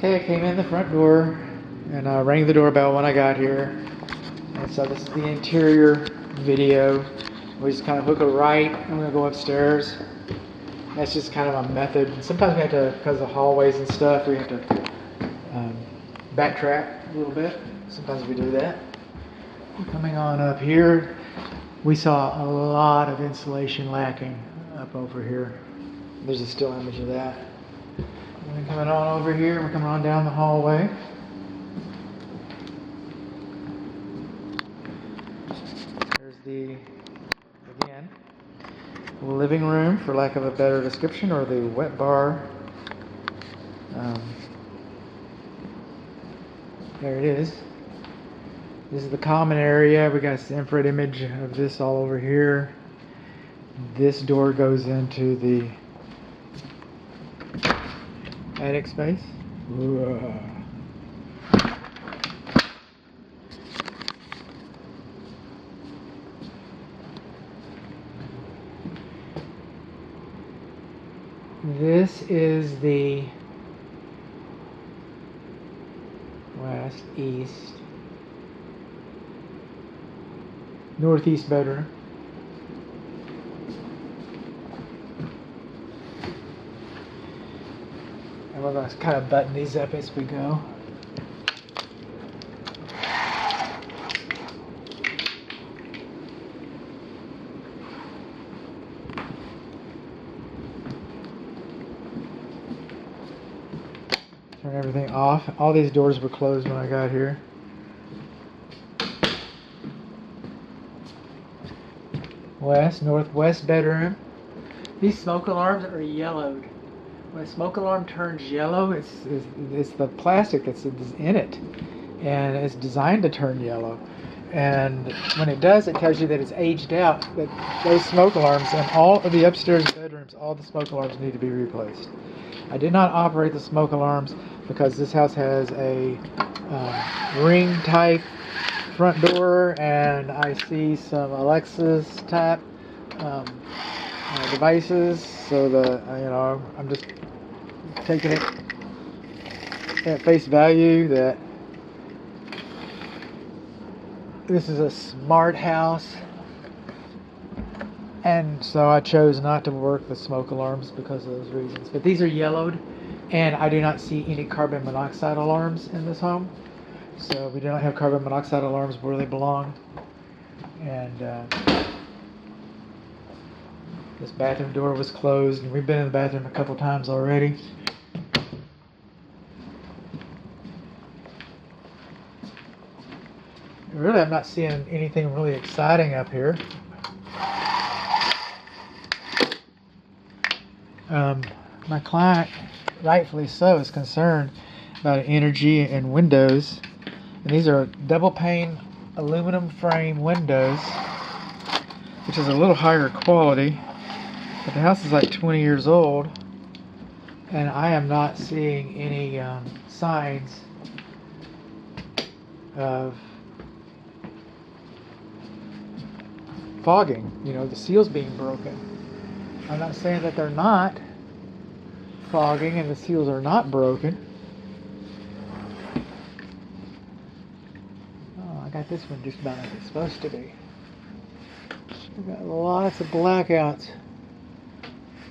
Okay, I came in the front door and rang the doorbell when I got here. And so this is the interior video. We just kind of hook a right. I'm going to go upstairs. That's just kind of a method. And sometimes we have to, because of hallways and stuff, we have to backtrack a little bit. Sometimes we do that. Coming on up here, we saw a lot of insulation lacking up over here. There's a still image of that. We're coming on over here, we're coming on down the hallway. There's the, again, living room, for lack of a better description, or the wet bar. There it is. This is the common area. We got an infrared image of this all over here. This door goes into the attic space. This is the west, east, northeast bedroom. And we're going to kind of button these up as we go. Turn everything off. All these doors were closed when I got here. West, northwest bedroom. These smoke alarms are yellowed. When a smoke alarm turns yellow, it's the plastic that's in it, and it's designed to turn yellow. And when it does, it tells you that it's aged out. That those smoke alarms in all of the upstairs bedrooms, all the smoke alarms need to be replaced. I did not operate the smoke alarms because this house has a ring type front door, and I see some Alexa's type devices. So I'm just taking it at face value that this is a smart house, and so I chose not to work the smoke alarms because of those reasons. But these are yellowed, and I do not see any carbon monoxide alarms in this home. So we do not have carbon monoxide alarms where they belong. And this bathroom door was closed, and we've been in the bathroom a couple times already. Really, I'm not seeing anything really exciting up here. My client, rightfully so, is concerned about energy and windows. And these are double pane aluminum frame windows, which is a little higher quality. But the house is like 20 years old, and I am not seeing any signs of fogging, the seals being broken. I'm not saying that they're not fogging and the seals are not broken. Oh, I got this one just about like it's supposed to be. We've got lots of blackouts.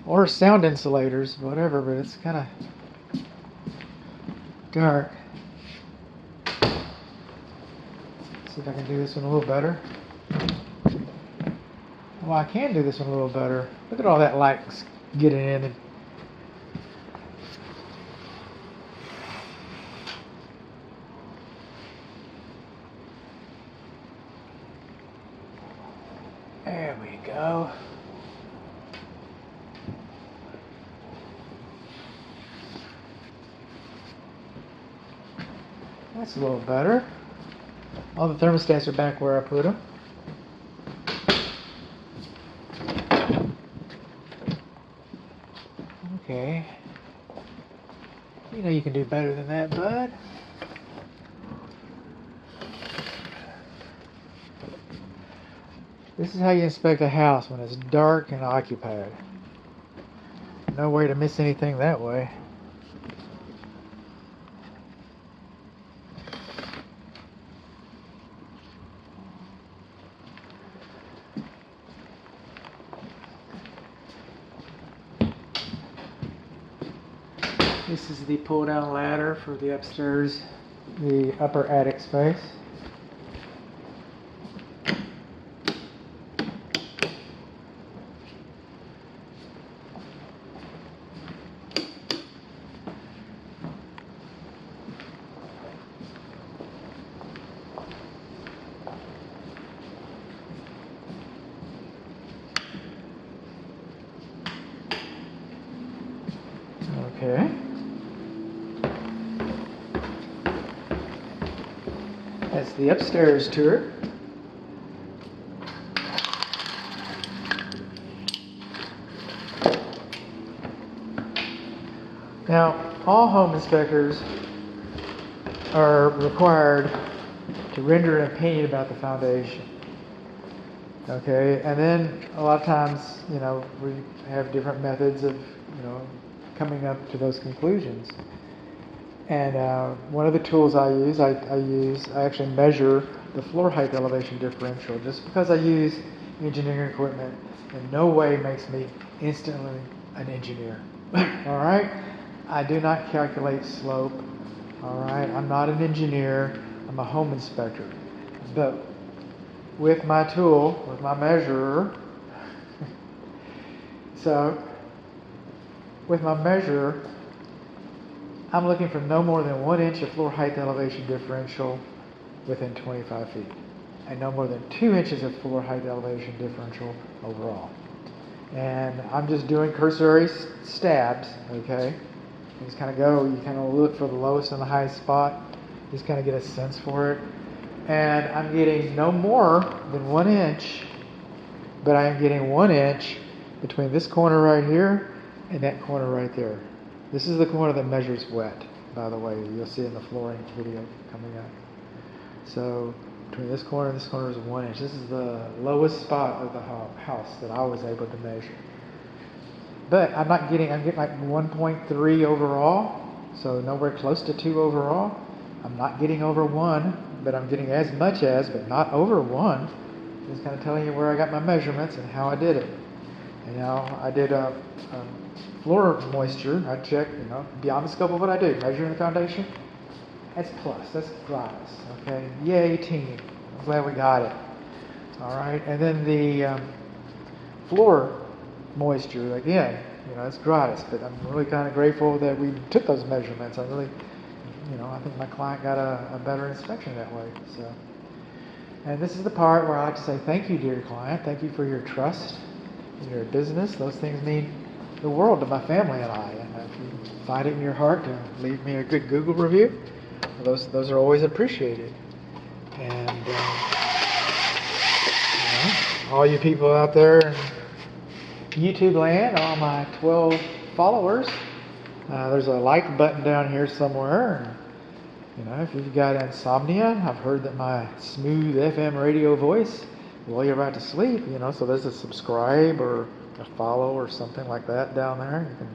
Or sound insulators, whatever, but it's kind of dark. See if I can do this one a little better. Well, I can do this one a little better. Look at all that light getting in. There we go. That's a little better. All the thermostats are back where I put them. Okay. You can do better than that, bud. This is how you inspect a house when it's dark and occupied. No way to miss anything that way. This is the pull-down ladder for the upstairs, the upper attic space. Okay. That's the upstairs tour. Now, all home inspectors are required to render an opinion about the foundation. Okay, and then a lot of times, you know, we have different methods of, you know, coming up to those conclusions. And one of the tools I use, I actually measure the floor height elevation differential. Just because I use engineering equipment in no way makes me instantly an engineer. All right? I do not calculate slope. All right? I'm not an engineer. I'm a home inspector. But with my tool, with my measurer, so with my measurer, I'm looking for no more than 1 inch of floor height elevation differential within 25 feet, and no more than 2 inches of floor height elevation differential overall. And I'm just doing cursory stabs, okay? You just kind of go, you kind of look for the lowest and the highest spot, just kind of get a sense for it. And I'm getting no more than 1 inch, but I am getting 1 inch between this corner right here and that corner right there. This is the corner that measures wet, by the way. You'll see in the flooring video coming up. So between this corner and this corner is 1 inch. This is the lowest spot of the house that I was able to measure. But I'm getting like 1.3 overall, so nowhere close to 2 overall. I'm not getting over 1, but I'm getting as much as, but not over 1. Just kind of telling you where I got my measurements and how I did it. And now I did floor moisture. I checked, you know, beyond the scope of what I do, measuring the foundation. That's plus, that's gratis, okay? Yay, team. I'm glad we got it. All right, and then the floor moisture, again, you know, it's gratis, but I'm really kind of grateful that we took those measurements. I really, you know, I think my client got a better inspection that way. So, and this is the part where I like to say thank you, dear client. Thank you for your trust in your business. Those things mean the world to my family and I. And if you find it in your heart to leave me a good Google review, those are always appreciated. And you know, all you people out there in YouTube land, all my 12 followers, there's a like button down here somewhere. And, you know, if you've got insomnia, I've heard that my smooth FM radio voice will lull you right to sleep. You know, so there's a subscribe or a follow or something like that down there. You can,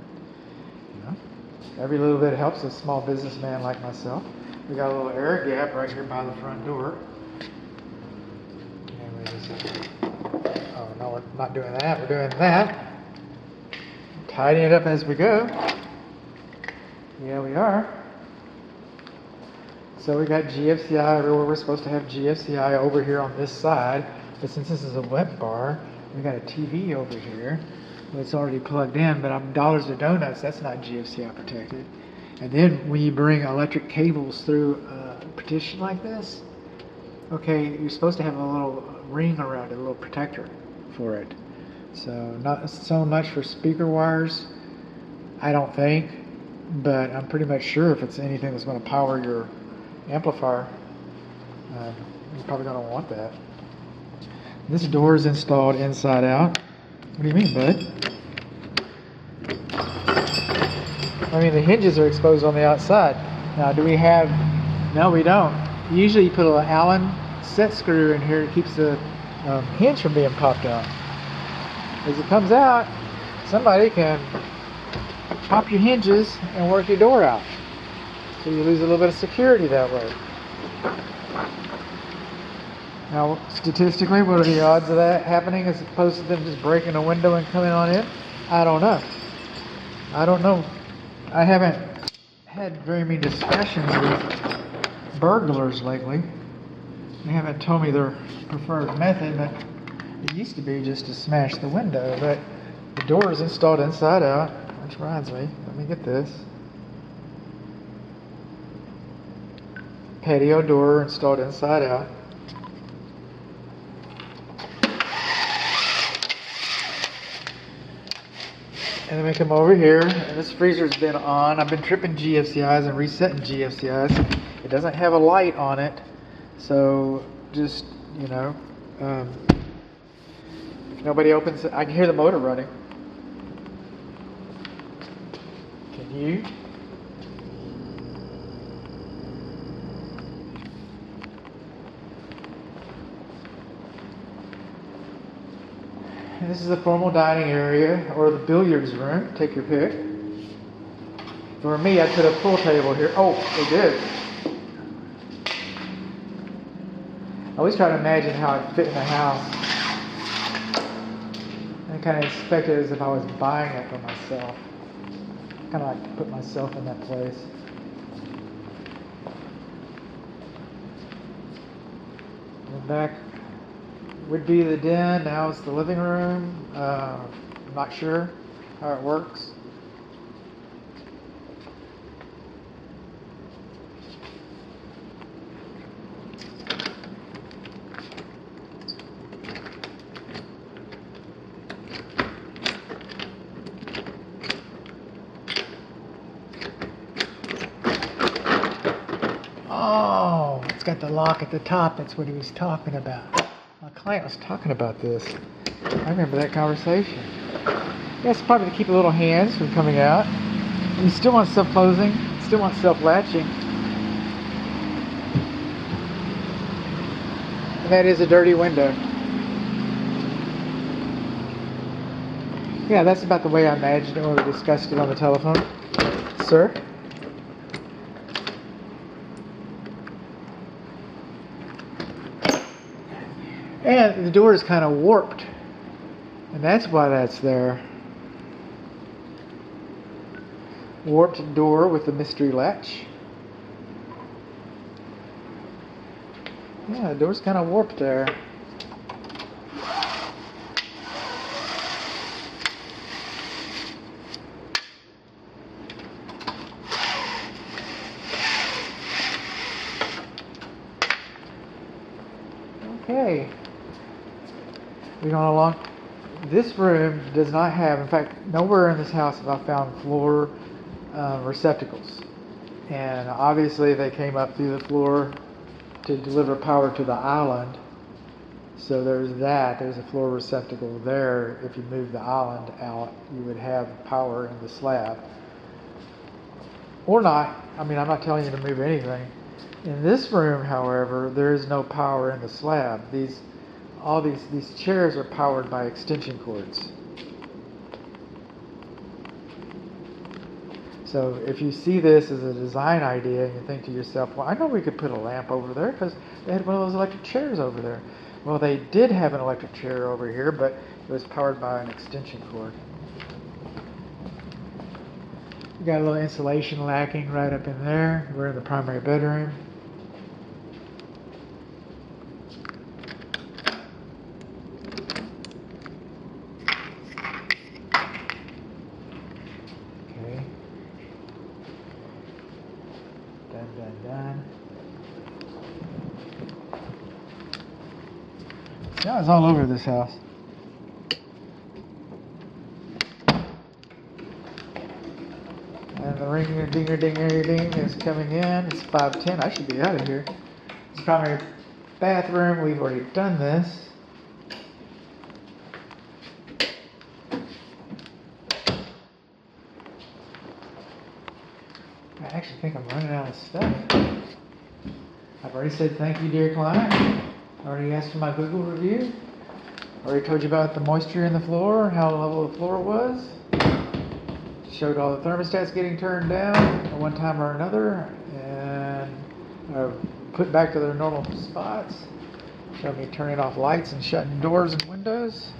you know, every little bit helps a small businessman like myself. We got a little air gap right here by the front door. And we just, oh no, we're not doing that. We're doing that. Tidying it up as we go. Yeah, we are. So we got GFCI everywhere. We're supposed to have GFCI over here on this side, but since this is a wet bar, we got a TV over here. Well, it's already plugged in, but I'm dollars to donuts. That's not GFCI protected. And then when you bring electric cables through a partition like this, okay, you're supposed to have a little ring around it, a little protector for it. So not so much for speaker wires, I don't think, but I'm pretty much sure if it's anything that's going to power your amplifier, you're probably going to want that. This door is installed inside out. What do you mean, bud? I mean, the hinges are exposed on the outside. Now, do we have... No, we don't. Usually you put an Allen set screw in here that keeps the hinge from being popped out. As it comes out, somebody can pop your hinges and work your door out. So you lose a little bit of security that way. Now, statistically, what are the odds of that happening as opposed to them just breaking a window and coming on in? I don't know. I don't know. I haven't had very many discussions with burglars lately. They haven't told me their preferred method, but it used to be just to smash the window, but the door is installed inside out, which reminds me, let me get this. Patio door installed inside out. And then we come over here, and this freezer's been on. I've been tripping GFCIs and resetting GFCIs. It doesn't have a light on it, so just, you know, if nobody opens it, I can hear the motor running. Can you? And this is the formal dining area, or the billiards room, take your pick. For me, I put a pool table here. Oh, they did. I always try to imagine how it fit in the house. I kind of expect it as if I was buying it for myself. Kind of like to put myself in that place. And back would be the den. Now it's the living room. I'm not sure how it works. Oh, it's got the lock at the top. That's what he was talking about. My client was talking about this. I remember that conversation. Yeah, it's probably to keep the little hands from coming out. You still want self-closing, still want self-latching. And that is a dirty window. Yeah, that's about the way I imagined it when we discussed it on the telephone. Sir? And the door is kind of warped. And that's why that's there. Warped door with the mystery latch. Yeah, the door's kind of warped there. Okay. We're going along. This room does not have, in fact, nowhere in this house have I found floor receptacles. And obviously they came up through the floor to deliver power to the island. So there's that. There's a floor receptacle there. If you move the island out, you would have power in the slab. Or not. I mean, I'm not telling you to move anything. In this room, however, there is no power in the slab. All these chairs are powered by extension cords. So if you see this as a design idea and you think to yourself, well, I know we could put a lamp over there because they had one of those electric chairs over there. Well, they did have an electric chair over here, but it was powered by an extension cord. We got a little insulation lacking right up in there. We're in the primary bedroom. Done. Yeah, it's all over this house. And the ringer dinger dinger ding is coming in. It's 5:10. I should be out of here. It's primary bathroom. We've already done this. I actually think I'm running out of stuff. I've already said thank you, dear client. I already asked for my Google review. I already told you about the moisture in the floor, how the level of the floor was. Showed all the thermostats getting turned down at one time or another and put back to their normal spots. Showed me turning off lights and shutting doors and windows.